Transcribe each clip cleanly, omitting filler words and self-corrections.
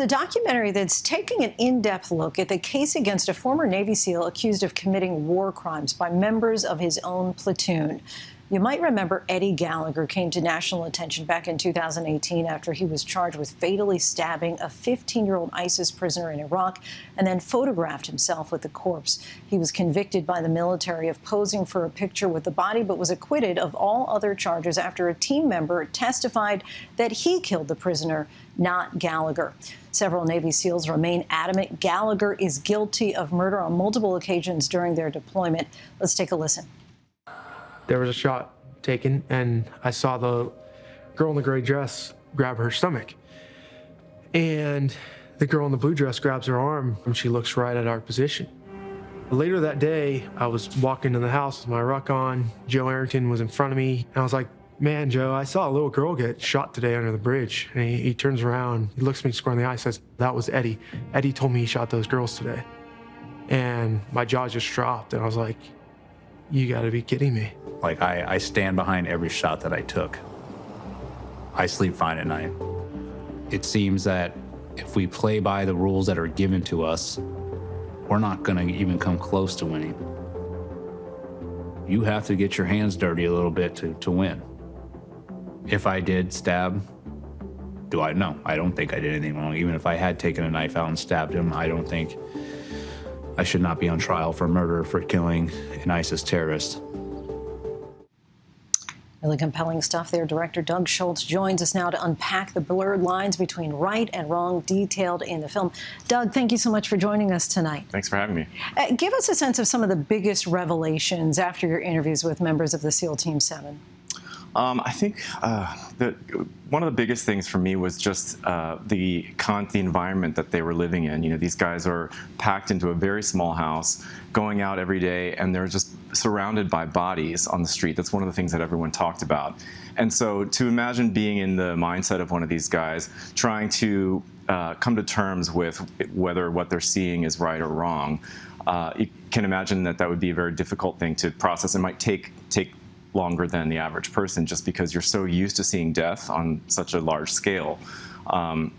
The documentary that's taking an in-depth look at the case against a former Navy SEAL accused of committing war crimes by members of his own platoon. You might remember Eddie Gallagher came to national attention back in 2018 after he was charged with fatally stabbing a 15-year-old ISIS prisoner in Iraq and then photographed himself with the corpse. He was convicted by the military of posing for a picture with the body, but was acquitted of all other charges after a team member testified that he killed the prisoner, not Gallagher. Several Navy SEALs remain adamant Gallagher is guilty of murder on multiple occasions during their deployment. Let's take a listen. There was a shot taken, and I saw the girl in the gray dress grab her stomach. And the girl in the blue dress grabs her arm, and she looks right at our position. Later that day, I was walking to the house with my ruck on. Joe Arrington was in front of me, and I was like, "Man, Joe, I saw a little girl get shot today under the bridge." And he turns around, he looks at me square in the eye, says, "That was Eddie. Eddie told me he shot those girls today." And my jaw just dropped, and I was like, "You gotta be kidding me." Like, I stand behind every shot that I took. I sleep fine at night. It seems that if we play by the rules that are given to us, we're not gonna even come close to winning. You have to get your hands dirty a little bit to win. If I did stab, do I? No, I don't think I did anything wrong. Even if I had taken a knife out and stabbed him, I don't think I should not be on trial for murder for killing an ISIS terrorist. Really compelling stuff there. Director Doug Shultz joins us now to unpack the blurred lines between right and wrong detailed in the film. Doug, thank you so much for joining us tonight. Thanks for having me. Give us a sense of some of the biggest revelations after your interviews with members of the SEAL Team 7. I think one of the biggest things for me was just the environment that they were living in. You know, these guys are packed into a very small house, going out every day, and they're just surrounded by bodies on the street. That's one of the things that everyone talked about. And so to imagine being in the mindset of one of these guys, trying to come to terms with whether what they're seeing is right or wrong, you can imagine that that would be a very difficult thing to process. It might take longer than the average person, just because you're so used to seeing death on such a large scale,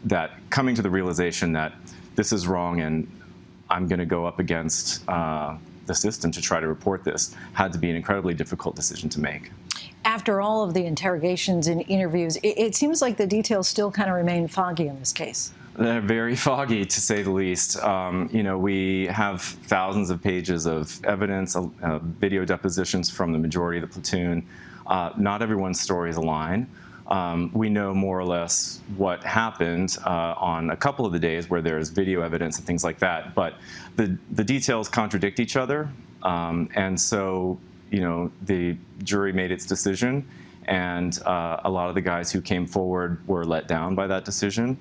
that coming to the realization that this is wrong and I'm going to go up against the system to try to report this had to be an incredibly difficult decision to make. After all of the interrogations and interviews, it seems like the details still kind of remain foggy in this case. They're very foggy, to say the least. You know, we have thousands of pages of evidence, video depositions from the majority of the platoon. Not everyone's stories align. We know more or less what happened on a couple of the days where there's video evidence and things like that, but the details contradict each other. And so, you know, the jury made its decision, and a lot of the guys who came forward were let down by that decision.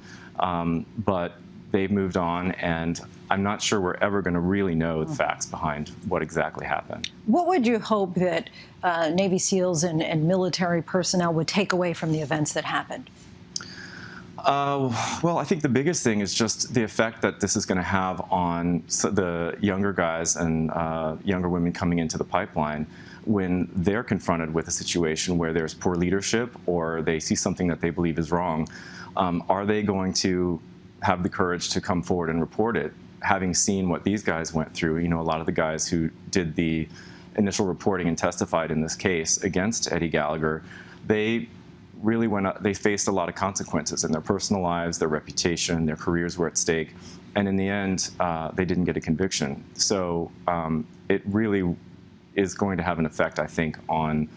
But they've moved on, and I'm not sure we're ever going to really know the facts behind what exactly happened. What would you hope that Navy SEALs and military personnel would take away from the events that happened? Well, I think the biggest thing is just the effect that this is going to have on the younger guys and younger women coming into the pipeline when they're confronted with a situation where there's poor leadership or they see something that they believe is wrong. Are they going to have the courage to come forward and report it, having seen what these guys went through? You know, a lot of the guys who did the initial reporting and testified in this case against Eddie Gallagher, they really they faced a lot of consequences in their personal lives, their reputation, their careers were at stake, and in the end, they didn't get a conviction. So it really is going to have an effect, I think, on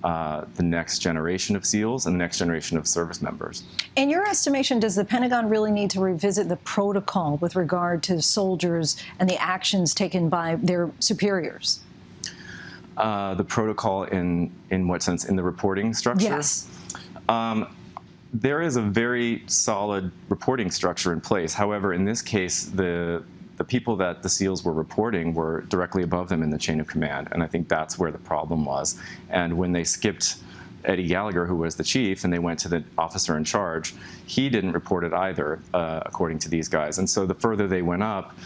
the next generation of SEALs and the next generation of service members. In your estimation, does the Pentagon really need to revisit the protocol with regard to soldiers and the actions taken by their superiors? The protocol in what sense? In the reporting structure? Yes. There is a very solid reporting structure in place. However, in this case, the people that the SEALs were reporting were directly above them in the chain of command, and I think that's where the problem was. And when they skipped Eddie Gallagher, who was the chief, and they went to the officer in charge, he didn't report it either, according to these guys. And so the further they went up,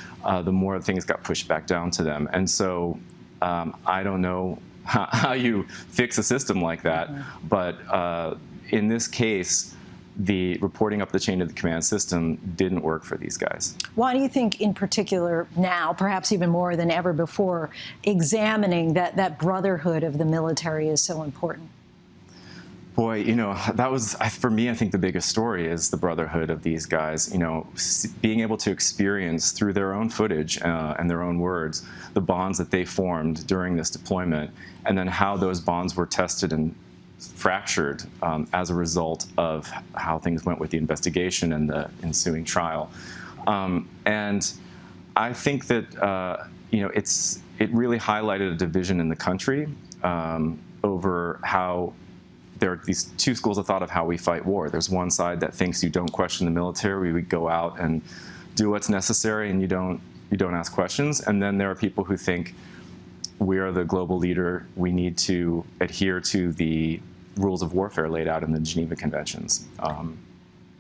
the more things got pushed back down to them. And so I don't know how you fix a system like that, but in this case, the reporting up the chain of the command system didn't work for these guys. Why do you think, in particular now, perhaps even more than ever before, examining that brotherhood of the military is so important? Boy, that was, for me, I think the biggest story is the brotherhood of these guys, being able to experience through their own footage and their own words, the bonds that they formed during this deployment, and then how those bonds were tested and fractured as a result of how things went with the investigation and the ensuing trial. And I think that, it really highlighted a division in the country over how there are these two schools of thought of how we fight war. There's one side that thinks you don't question the military, we go out and do what's necessary, and you don't ask questions. And then there are people who think we are the global leader, we need to adhere to the rules of warfare laid out in the Geneva Conventions.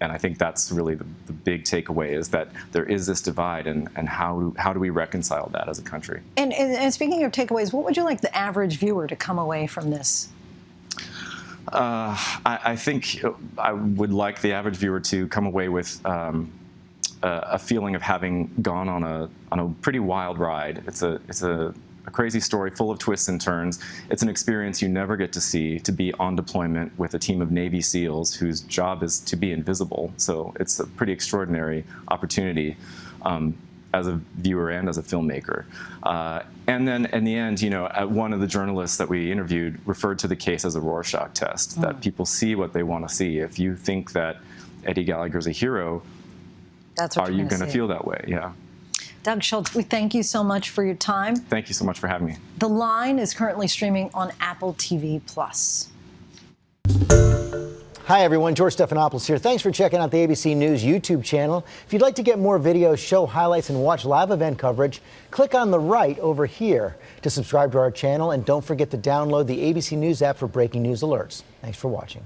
And I think that's really the big takeaway, is that there is this divide, and how do we reconcile that as a country? And speaking of takeaways, what would you like the average viewer to come away from this? I think I would like the average viewer to come away with a feeling of having gone on a pretty wild ride. It's a crazy story full of twists and turns. It's an experience you never get to see, to be on deployment with a team of Navy SEALs whose job is to be invisible. So it's a pretty extraordinary opportunity as a viewer and as a filmmaker. And then in the end, one of the journalists that we interviewed referred to the case as a Rorschach test, that people see what they want to see. If you think that Eddie Gallagher's a hero, are you going to feel that way? Yeah. Doug Shultz, we thank you so much for your time. Thank you so much for having me. The Line is currently streaming on Apple TV+. Hi, everyone. George Stephanopoulos here. Thanks for checking out the ABC News YouTube channel. If you'd like to get more videos, show highlights, and watch live event coverage, click on the right over here to subscribe to our channel. And don't forget to download the ABC News app for breaking news alerts. Thanks for watching.